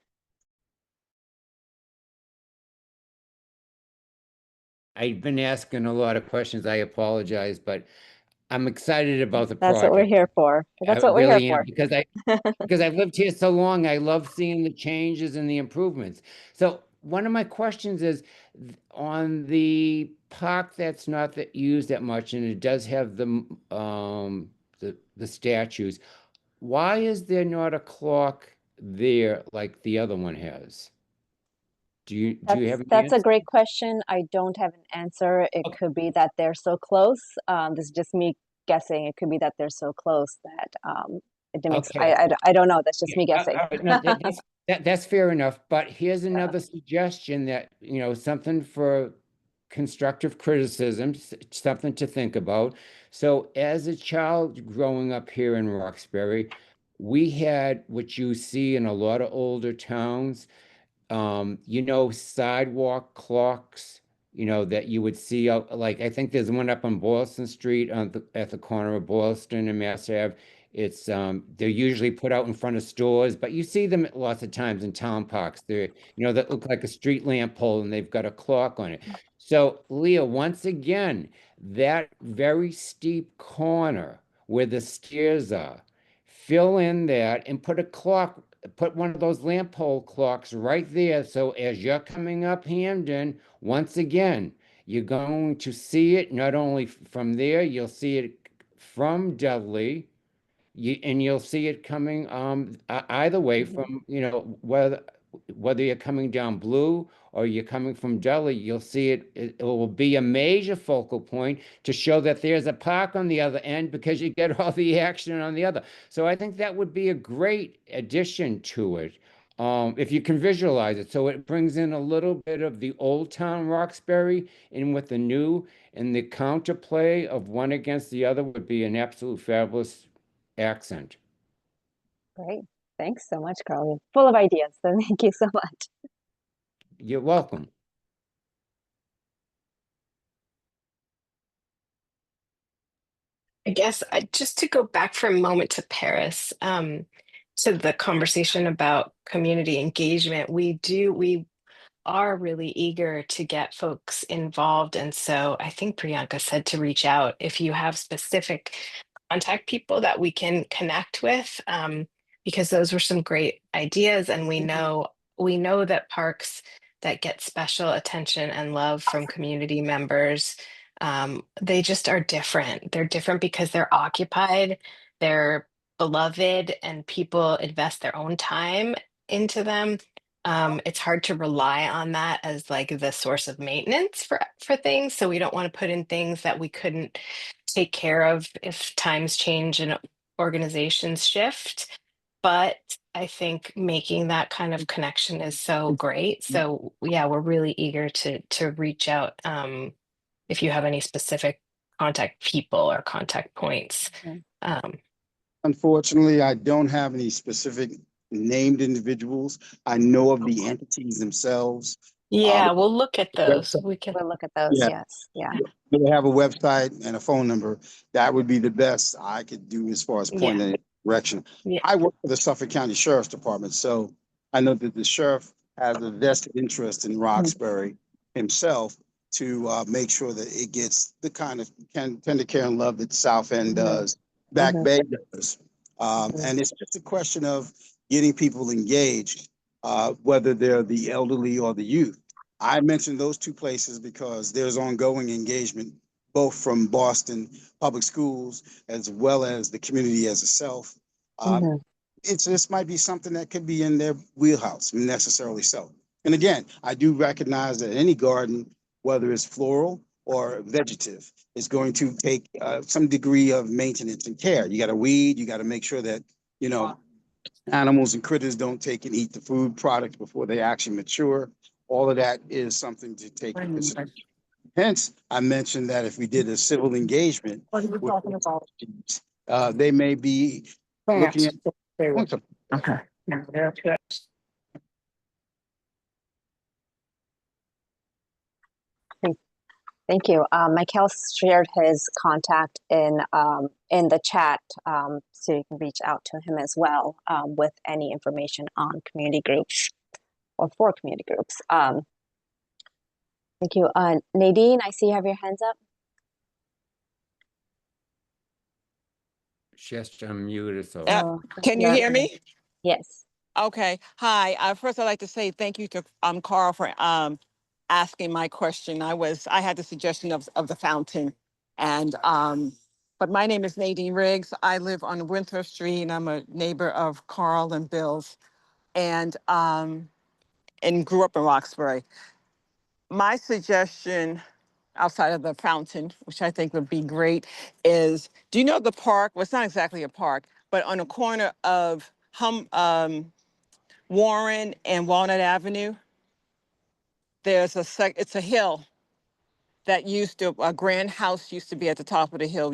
I've been asking a lot of questions. I apologize, but I'm excited about the That's what we're project. here for. I That's what we're really here am, because I've lived here so long. I love seeing the changes and the improvements. So one of my questions is on the park that's not that used that much, and it does have the statues. Why is there not a clock there like the other one has? Do you have an That's a answer? great question. I don't have an answer. It Okay. could be that they're so close. This is just me guessing. It could be that they're so close that it makes. Okay. I don't know. That's just Yeah, me guessing. no, that's fair enough. But here's another suggestion that, something for constructive criticism, something to think about. So as a child growing up here in Roxbury, we had what you see in a lot of older towns, sidewalk clocks, that you would see out, like I think there's one up on Boylston Street at the corner of Boylston and Mass Ave. It's they're usually put out in front of stores, but you see them lots of times in town parks. They're, that look like a street lamp pole and they've got a clock on it. So, Leah, once again, that very steep corner where the stairs are, fill in that and put one of those lamp pole clocks right there. So as you're coming up Hamden, once again, you're going to see it not only from there, you'll see it from Dudley, and you'll see it coming either way from, whether you're coming down Blue or you're coming from Dudley, you'll see it will be a major focal point to show that there's a park on the other end, because you get all the action on the other. So I think that would be a great addition to it, if you can visualize it. So it brings in a little bit of the old town Roxbury in with the new, and the counterplay of one against the other would be an absolute fabulous accent. Great. Thanks so much, Carl. You're full of ideas. So thank you so much. You're welcome. I guess just to go back for a moment to Paris, to the conversation about community engagement, we are really eager to get folks involved. And so I think Priyanka said to reach out if you have specific contact people that we can connect with, because those were some great ideas. And we know that parks that get special attention and love from community members, they just are different. They're different because they're occupied, they're beloved, and people invest their own time into them. It's hard to rely on that as like the source of maintenance for things. So we don't want to put in things that we couldn't take care of if times change and organizations shift. But I think making that kind of connection is so great. So yeah, we're really eager to reach out, if you have any specific contact people or contact points. Um, Unfortunately, I don't have any specific named individuals. I know of the entities themselves. yeah, we'll look at those. Website. We can. We'll look at those. Yeah. Yes. Yeah. They have a website and a phone number. That would be the best I could do as far as Yeah. pointing in a direction. Yeah. I work for the Suffolk County Sheriff's Department, so I know that the sheriff has a vested interest in Roxbury himself to make sure that it gets the kind of tender care and love that South End does, Back Bay does. And it's just a question of getting people engaged, whether they're the elderly or the youth. I mentioned those two places because there's ongoing engagement, both from Boston Public Schools as well as the community as itself. This might be something that could be in their wheelhouse, necessarily so. And again, I do recognize that any garden, whether it's floral or vegetative, is going to take some degree of maintenance and care. You got to weed, you got to make sure that, animals and critters don't take and eat the food product before they actually mature. All of that is something to take into consideration. Hence, I mentioned that if we did a civil engagement, they may be looking at. Okay. Yeah, that's good. Thank you. Michael shared his contact in the chat, so you can reach out to him as well with any information on community groups or for community groups. Thank you. Nadine, I see you have your hands up. She has to unmute herself. Oh, Can you no. hear me? Yes. Okay. Hi. First, I'd like to say thank you to Carl for asking my question. I had the suggestion of the fountain, and but my name is Nadine Riggs. I live on Winthrop Street, and I'm a neighbor of Carl and Bill's, and grew up in Roxbury. My suggestion, outside of the fountain, which I think would be great, is, do you know the park? Well, it's not exactly a park, but on a corner of Warren and Walnut Avenue, there's it's a hill that a grand house used to be at the top of the hill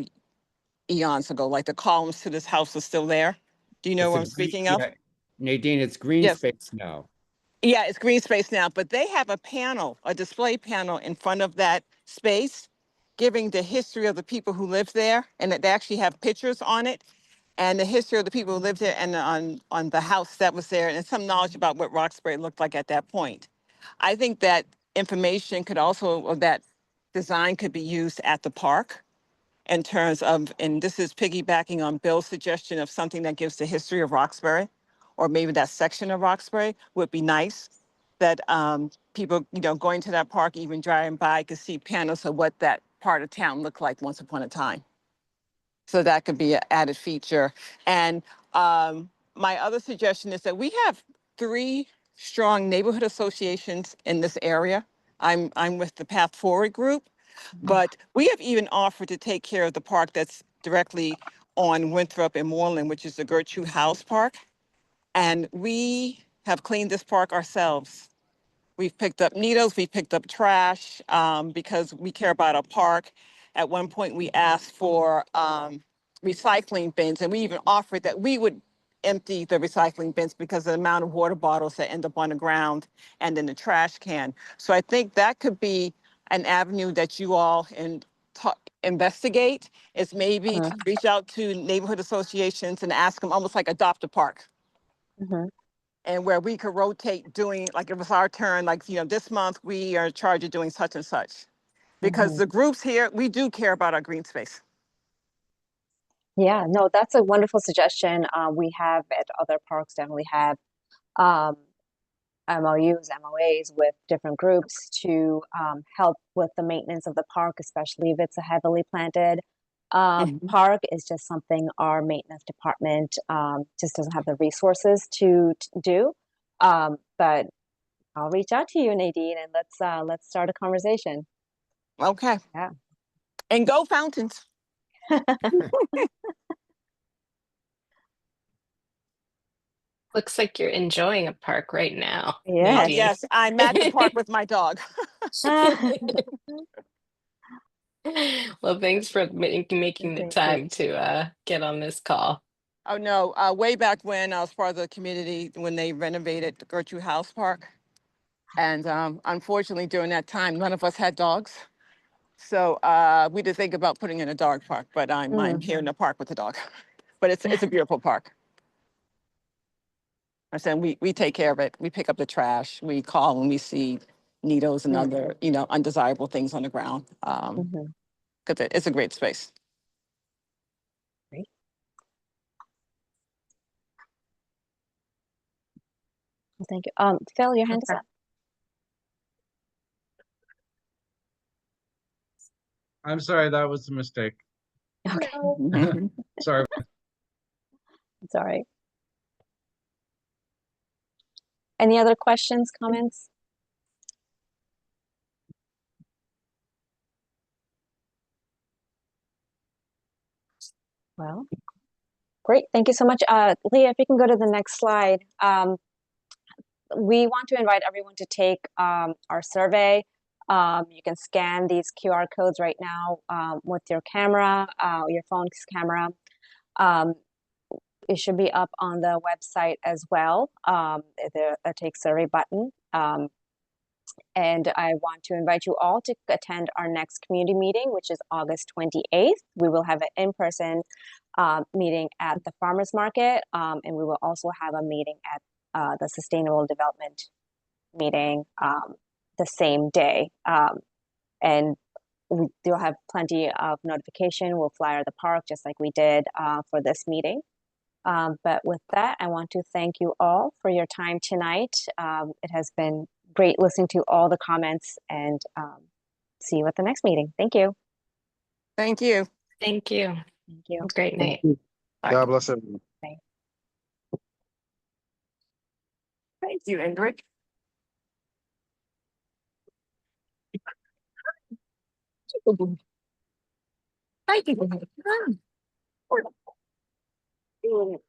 eons ago, like the columns to this house are still there. Do you know It's what a I'm green, speaking of? yeah, Nadine, it's green Yes. space now. Yeah, it's green space now, but they have a display panel in front of that space giving the history of the people who lived there, and they actually have pictures on it and the history of the people who lived there and on the house that was there and some knowledge about what Roxbury looked like at that point. I think that information could also, or that design could be used at the park in terms of, and this is piggybacking on Bill's suggestion of something that gives the history of Roxbury, or maybe that section of Roxbury would be nice. That people, going to that park, even driving by, could see panels of what that part of town looked like once upon a time. So that could be an added feature. And my other suggestion is that we have 3 strong neighborhood associations in this area. I'm with the Path Forward group, but we have even offered to take care of the park that's directly on Winthrop and Moreland, which is the Gertrude House Park. And we have cleaned this park ourselves. We've picked up needles, we've picked up trash because we care about our park. At one point, we asked for recycling bins, and we even offered that we would empty the recycling bins because of the amount of water bottles that end up on the ground and in the trash can. So I think that could be an avenue that you all investigate, is maybe to reach out to neighborhood associations and ask them, almost like adopt a park. Mm-hmm. And where we could rotate doing, like, it was our turn, like, this month we are in charge of doing such and such. Because the groups here, we do care about our green space. Yeah, no, that's a wonderful suggestion. We have at other parks definitely have MOUs, MOAs with different groups to help with the maintenance of the park, especially if it's a heavily planted park. Is just something our maintenance department just doesn't have the resources to do. But I'll reach out to you, Nadine, and let's start a conversation. Okay. Yeah. And go fountains. Looks like you're enjoying a park right now. Yes. Nadine. Yes, I'm at the park with my dog. Well, thanks for making the Thank time you. to get on this call. Oh, no, way back when I was part of the community, when they renovated the Gertrude House Park. And unfortunately, during that time, none of us had dogs. So we did think about putting in a dog park, but I'm here in the park with the dog. But it's a beautiful park. I'm saying we take care of it. We pick up the trash. We call when we see needles and other, undesirable things on the ground. Because it's a great space. Great. Well, thank you. Phil, your hand is up. I'm sorry, that was a mistake. Okay. Sorry. Sorry. Any other questions, comments? Well, great. Thank you so much. Leah, if you can go to the next slide. We want to invite everyone to take our survey. You can scan these QR codes right now with your camera, your phone's camera. It should be up on the website as well. The Take Survey button. And I want to invite you all to attend our next community meeting, which is August 28th. We will have an in-person meeting at the farmers market, and we will also have a meeting at the sustainable development meeting the same day. And you'll have plenty of notification. We'll flyer the park just like we did for this meeting. But with that, I want to thank you all for your time tonight. It has been great listening to all the comments, and see you at the next meeting. Thank you. Thank you. Thank you. Thank you. Great night. Bye. God bless everyone. Thank you, Ingrid. Thank you.